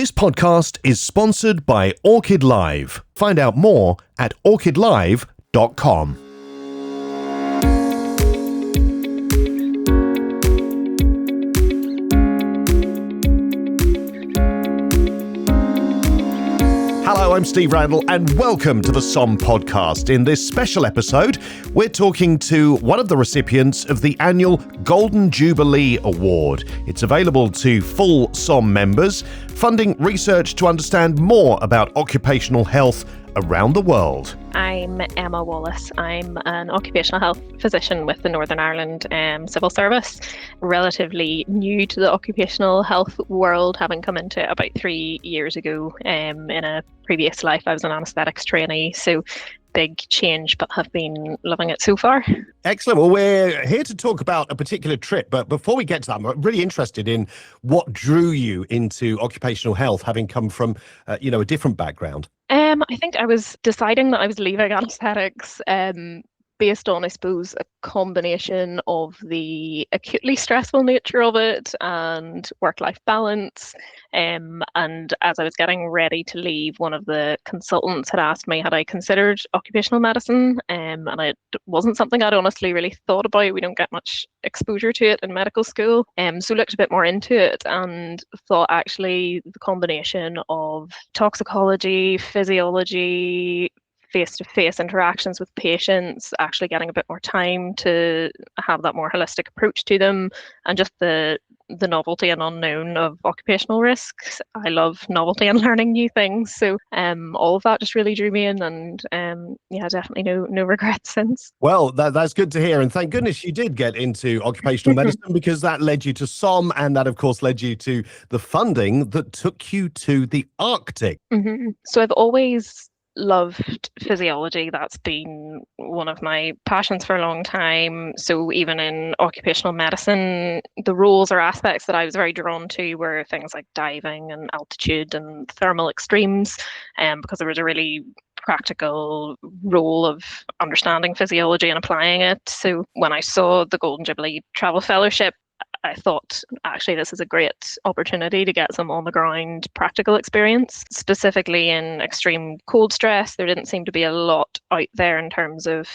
This podcast is sponsored by Orchid Live. Find out more at orchidlive.com. Hello, I'm Steve Randall, and welcome to the SOM podcast. In this special episode, we're talking to one of the recipients of the annual Golden Jubilee Award. It's available to full SOM members, funding research to understand more about occupational health around the world. I'm Wallace. I'm an occupational health physician with the Northern Ireland Civil Service. Relatively new to the occupational health world, having come into it about 3 years ago. In a previous life, I was an anaesthetics trainee, so big change, but have been loving it so far. Excellent. Well, we're here to talk about a particular trip, but before we get to that, I'm really interested in what drew you into occupational health, having come from, a different background. I think I was deciding that I was leaving anaesthetics based on, I suppose, a combination of the acutely stressful nature of it and work-life balance. And as I was getting ready to leave, one of the consultants had asked me, had I considered occupational medicine? And it wasn't something I'd honestly really thought about. We don't get much exposure to it in medical school. So looked a bit more into it and thought actually the combination of toxicology, physiology, face-to-face interactions with patients, actually getting a bit more time to have that more holistic approach to them, and just the novelty and unknown of occupational risks. I love novelty and learning new things, so all of that just really drew me in, and definitely no regrets since. Well, that's good to hear, and thank goodness you did get into occupational medicine, because that led you to SOM, and that of course led you to the funding that took you to the Arctic. Mm-hmm. So I've always loved physiology. That's been one of my passions for a long time. So even in occupational medicine, the roles or aspects that I was very drawn to were things like diving and altitude and thermal extremes, because there was a really practical role of understanding physiology and applying it. So when I saw the Golden Jubilee Travel Fellowship, I thought, actually, this is a great opportunity to get some on-the-ground practical experience. Specifically in extreme cold stress, there didn't seem to be a lot out there in terms of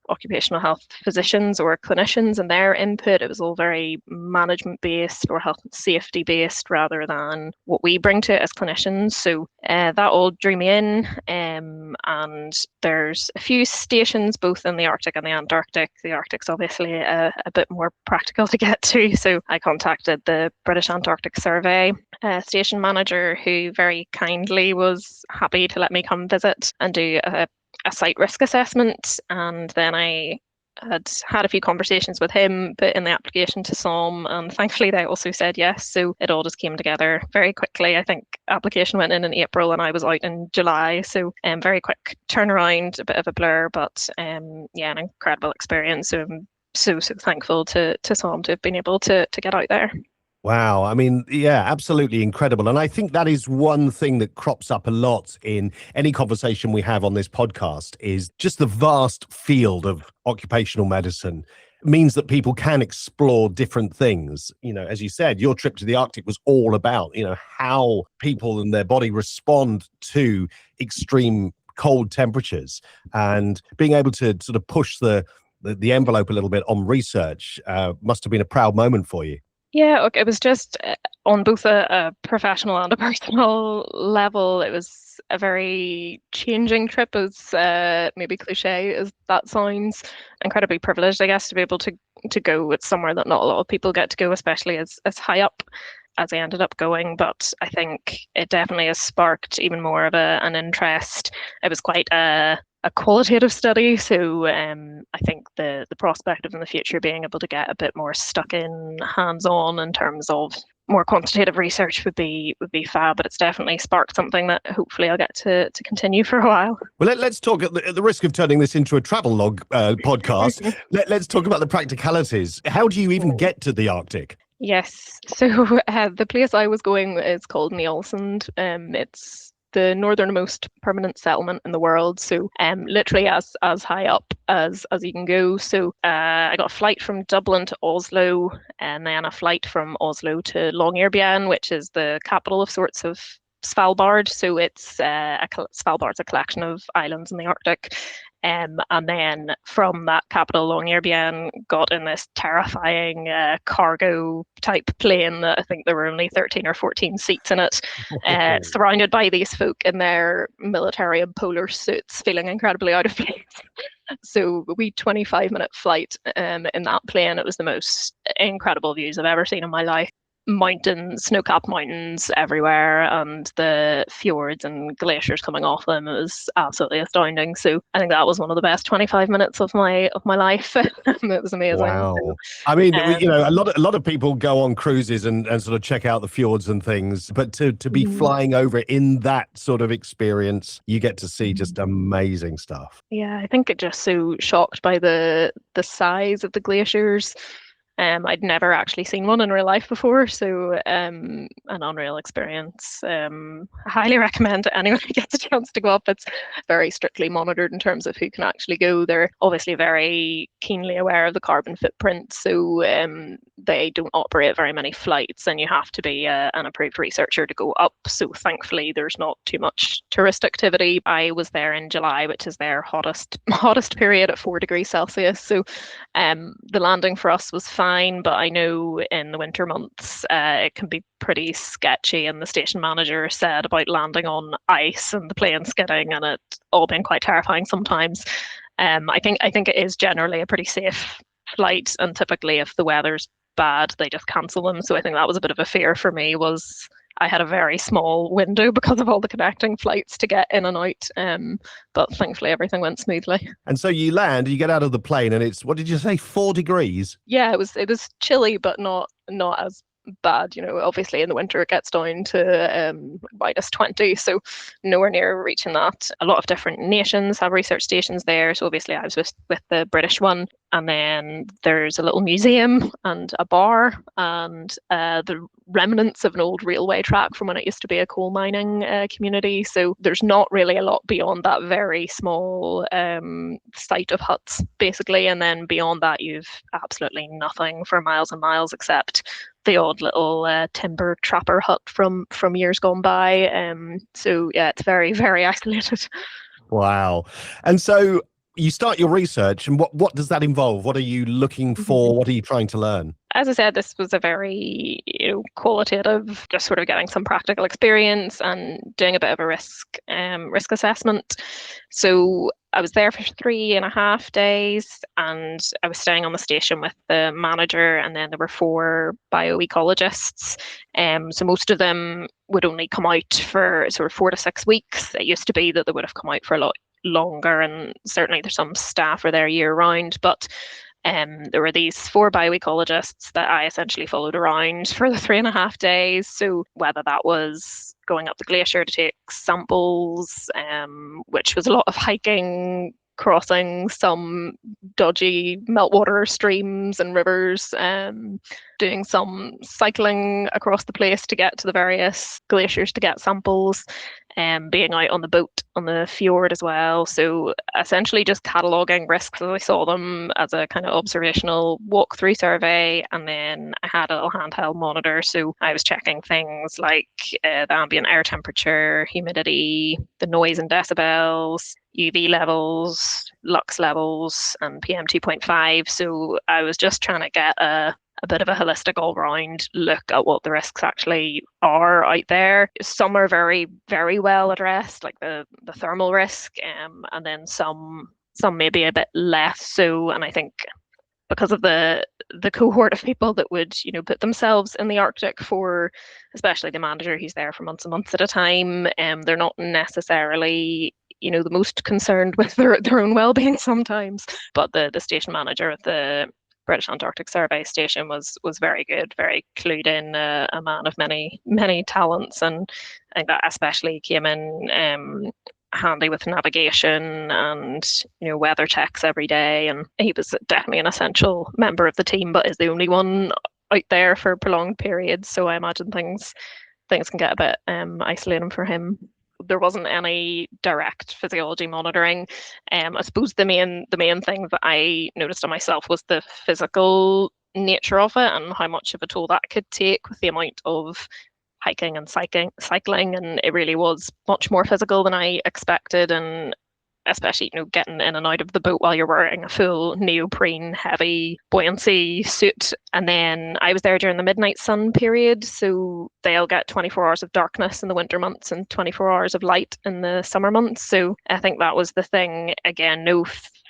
occupational health physicians or clinicians and their input. It was all very management-based or health and safety-based rather than what we bring to it as clinicians. So that all drew me in. And there's a few stations both in the Arctic and the Antarctic. The Arctic's obviously a bit more practical to get to. So I contacted the British Antarctic Survey station manager, who very kindly was happy to let me come visit and do a site risk assessment. And then I had a few conversations with him, put in the application to SOM, and thankfully they also said yes. So it all just came together very quickly. I think application went in April and I was out in July. So very quick turnaround, a bit of a blur, but an incredible experience. So I'm so thankful to SOM to have been able to get out there. Wow. I mean, yeah, absolutely incredible. And I think that is one thing that crops up a lot in any conversation we have on this podcast, is just the vast field of occupational medicine means that people can explore different things. As you said, your trip to the Arctic was all about, how people and their body respond to extreme cold temperatures, and being able to sort of push the envelope a little bit on research must have been a proud moment for you. Yeah, it was just on both a professional and a personal level. It was a very changing trip, as maybe cliche as that sounds. Incredibly privileged, I guess, to be able to go with somewhere that not a lot of people get to go, especially as high up as I ended up going. But I think it definitely has sparked even more of an interest. It was quite a qualitative study, so I think the prospect of in the future being able to get a bit more stuck in hands-on in terms of more quantitative research would be fab. But it's definitely sparked something that hopefully I'll get to continue for a while. Well, let's talk, at the risk of turning this into a travel log podcast, let's talk about the practicalities. How do you even get to the Arctic? Yes, so the place I was going is called Ny-Ålesund. It's the northernmost permanent settlement in the world, so literally as high up as you can go. So I got a flight from Dublin to Oslo, and then a flight from Oslo to Longyearbyen, which is the capital of sorts of Svalbard. So it's Svalbard's a collection of islands in the Arctic. And then from that capital, Longyearbyen, got in this terrifying cargo type plane that I think there were only 13 or 14 seats in it, surrounded by these folk in their military and polar suits, feeling incredibly out of place. So we 25-minute flight in that plane. It was the most incredible views I've ever seen in my life. Mountains, snow-capped mountains everywhere, and the fjords and glaciers coming off them. It was absolutely astounding. So I think that was one of the best 25 minutes of my life. It was amazing. Wow. So, I mean, a lot of people go on cruises and sort of check out the fjords and things, but to be flying over in that sort of experience, you get to see just amazing stuff. Yeah, I think it just so shocked by the size of the glaciers. I'd never actually seen one in real life before, so an unreal experience. I highly recommend to anyone who gets a chance to go up. It's very strictly monitored in terms of who can actually go. They're obviously very keenly aware of the carbon footprint, so they don't operate very many flights, and you have to be an approved researcher to go up. So thankfully, there's not too much tourist activity. I was there in July, which is their hottest period at 4 degrees Celsius. So the landing for us was fine, but I know in the winter months it can be pretty sketchy, and the station manager said about landing on ice and the plane skidding and it all being quite terrifying sometimes. I think it is generally a pretty safe flight, and typically if the weather's bad they just cancel them. So I think that was a bit of a fear for me, was I had a very small window because of all the connecting flights to get in and out. But thankfully everything went smoothly. And so you land, you get out of the plane, and it's, what did you say, 4 degrees? Yeah, it was chilly, but not as bad. Obviously in the winter it gets down to -20, so nowhere near reaching that. A lot of different nations have research stations there, so obviously I was with the British one, and then there's a little museum and a bar and the remnants of an old railway track from when it used to be a coal mining community. So there's not really a lot beyond that very small site of huts basically, and then beyond that you've absolutely nothing for miles and miles except the odd little timber trapper hut from years gone by. So yeah, it's very, very isolated. Wow. And so you start your research, and what does that involve? What are you looking for? What are you trying to learn? As I said, this was a very qualitative, just sort of getting some practical experience and doing a bit of a risk assessment. So I was there for 3.5 days, and I was staying on the station with the manager, and then there were 4 bioecologists. So most of them would only come out for sort of 4 to 6 weeks. It used to be that they would have come out for a lot longer, and certainly there's some staff are there year round, but there were these 4 bioecologists that I essentially followed around for the 3.5 days. So whether that was going up the glacier to take samples, which was a lot of hiking, crossing some dodgy meltwater streams and rivers, doing some cycling across the place to get to the various glaciers to get samples, being out on the boat on the fjord as well. So essentially just cataloguing risks as I saw them as a kind of observational walk-through survey. And then I had a little handheld monitor, so I was checking things like the ambient air temperature, humidity, the noise and decibels, UV levels, lux levels, and PM 2.5. So I was just trying to get a bit of a holistic all-round look at what the risks actually are out there. Some are very, very well addressed, like the thermal risk, and then some maybe a bit less so. And I think because of the cohort of people that would put themselves in the Arctic for, especially the manager who's there for months and months at a time, they're not necessarily the most concerned with their own well-being sometimes. But the station manager at the British Antarctic Survey station was very good, very clued in, a man of many talents, and I think that especially came in handy with navigation and weather checks every day. And he was definitely an essential member of the team, but is the only one out there for prolonged periods. So I imagine things can get a bit isolating for him. There wasn't any direct physiology monitoring. I suppose the main thing that I noticed on myself was the physical nature of it and how much of a toll that could take with the amount of hiking and cycling, and it really was much more physical than I expected. And especially, getting in and out of the boat while you're wearing a full neoprene heavy buoyancy suit. And then I was there during the midnight sun period, so they'll get 24 hours of darkness in the winter months and 24 hours of light in the summer months. So I think that was the thing. Again, no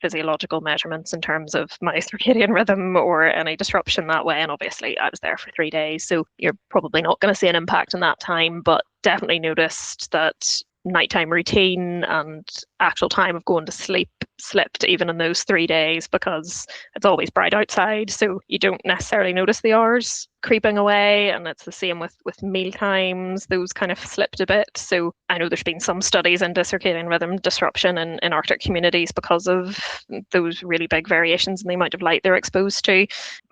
physiological measurements in terms of my circadian rhythm or any disruption that way. And obviously I was there for 3 days, so you're probably not going to see an impact in that time, but definitely noticed that nighttime routine and actual time of going to sleep slipped even in those 3 days, because it's always bright outside, so you don't necessarily notice the hours creeping away. And it's the same with meal times, those kind of slipped a bit. So I know there's been some studies into circadian rhythm disruption in Arctic communities because of those really big variations in the amount of light they're exposed to.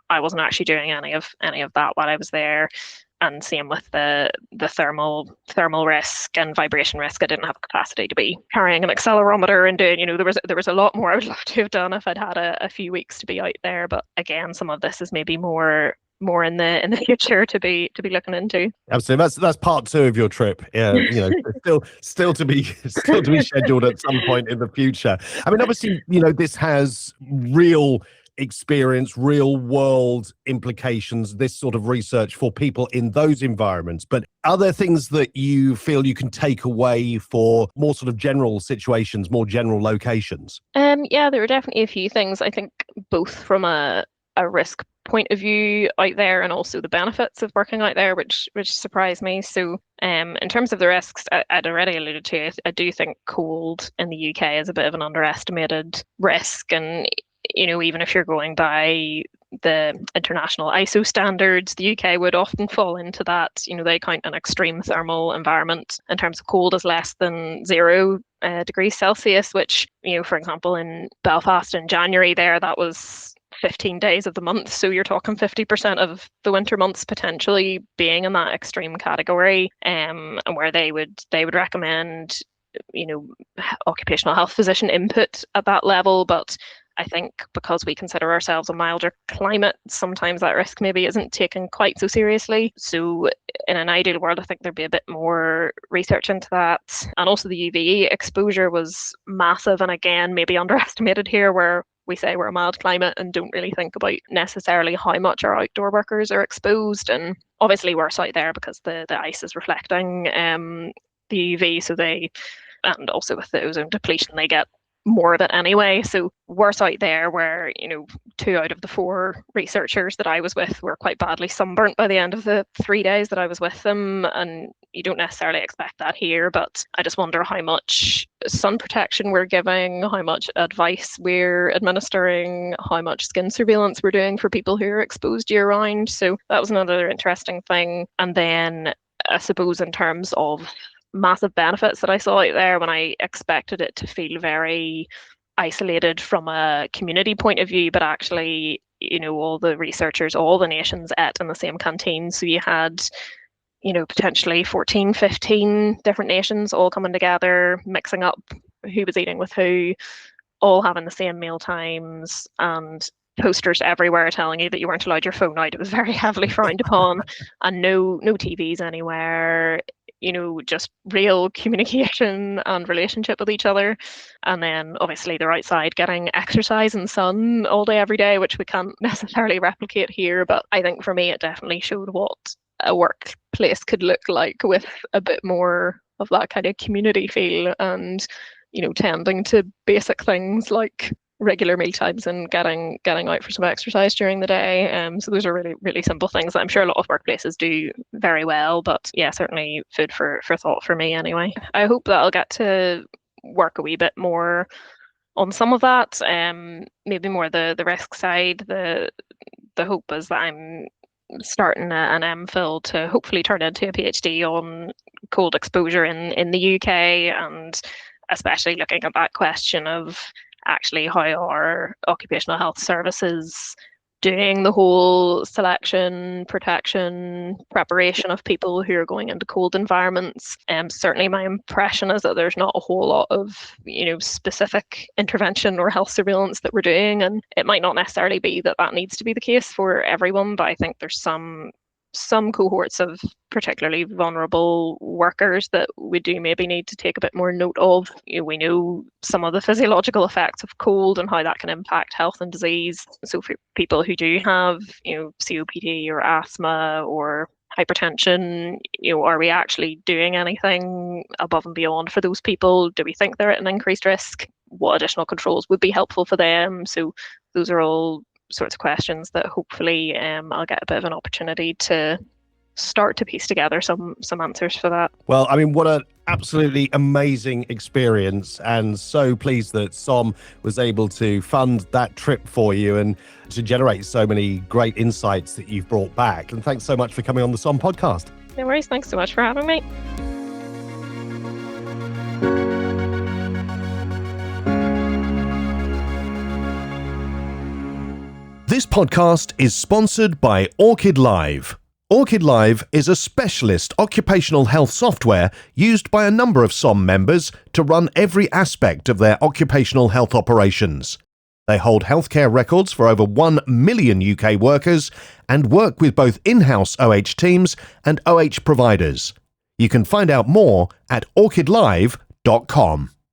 I wasn't actually doing any of that while I was there. And same with the thermal risk and vibration risk. I didn't have capacity to be carrying an accelerometer and doing, there was a lot more I would love to have done if I'd had a few weeks to be out there. But again, some of this is maybe more in the future to be looking into. Absolutely, that's part 2 of your trip. Yeah, still to be scheduled at some point in the future. I mean, obviously, this has real experience, real world implications, this sort of research for people in those environments. But are there things that you feel you can take away for more sort of general situations, more general locations? Yeah, there are definitely a few things. I think both from a risk point of view out there, and also the benefits of working out there, which surprised me. So in terms of the risks, I'd already alluded to it. I do think cold in the UK is a bit of an underestimated risk. And even if you're going by the international ISO standards, the UK would often fall into that. They count an extreme thermal environment in terms of cold as less than 0 degrees Celsius, which, for example, in Belfast in January there, that was 15 days of the month. So you're talking 50% of the winter months potentially being in that extreme category, and where they would recommend, occupational health physician input at that level. But I think because we consider ourselves a milder climate, sometimes that risk maybe isn't taken quite so seriously. So in an ideal world, I think there'd be a bit more research into that. And also the UV exposure was massive, and again, maybe underestimated here, where we say we're a mild climate and don't really think about necessarily how much our outdoor workers are exposed. And obviously worse out there because the ice is reflecting the UV, so and also with the ozone depletion, they get more of it anyway. So worse out there, where 2 out of the 4 researchers that I was with were quite badly sunburnt by the end of the 3 days that I was with them. And you don't necessarily expect that here, but I just wonder how much sun protection we're giving, how much advice we're administering, how much skin surveillance we're doing for people who are exposed year round. So that was another interesting thing. And then I suppose in terms of massive benefits that I saw out there, when I expected it to feel very isolated from a community point of view, but actually, all the researchers, all the nations ate in the same canteen. So you had, potentially 14, 15 different nations all coming together, mixing up who was eating with who, all having the same meal times, and posters everywhere telling you that you weren't allowed your phone out. It was very heavily frowned upon, and no TVs anywhere. Just real communication and relationship with each other. And then obviously they're outside getting exercise and sun all day, every day, which we can't necessarily replicate here. But I think for me, it definitely showed what a workplace could look like with a bit more of that kind of community feel, and, tending to basic things like regular meal times and getting out for some exercise during the day. So those are really, really simple things that I'm sure a lot of workplaces do very well. But yeah, certainly food for thought for me anyway. I hope that I'll get to work a wee bit more on some of that. Maybe more the risk side. The hope is that I'm starting an MPhil to hopefully turn into a PhD on cold exposure in the UK, and especially looking at that question of actually how are occupational health services doing the whole selection, protection, preparation of people who are going into cold environments. Certainly my impression is that there's not a whole lot of, specific intervention or health surveillance that we're doing. And it might not necessarily be that needs to be the case for everyone, but I think there's some some cohorts of particularly vulnerable workers that we do maybe need to take a bit more note of. We know some of the physiological effects of cold and how that can impact health and disease. So for people who do have, COPD or asthma or hypertension, are we actually doing anything above and beyond for those people? Do we think they're at an increased risk? What additional controls would be helpful for them? So those are all sorts of questions that hopefully I'll get a bit of an opportunity to start to piece together some answers for that. Well, I mean, what an absolutely amazing experience, and so pleased that SOM was able to fund that trip for you and to generate so many great insights that you've brought back. And thanks so much for coming on the SOM podcast. No worries. Thanks so much for having me. This podcast is sponsored by Orchid Live. Orchid Live is a specialist occupational health software used by a number of SOM members to run every aspect of their occupational health operations. They hold healthcare records for over 1 million UK workers and work with both in-house OH teams and OH providers. You can find out more at orchidlive.com.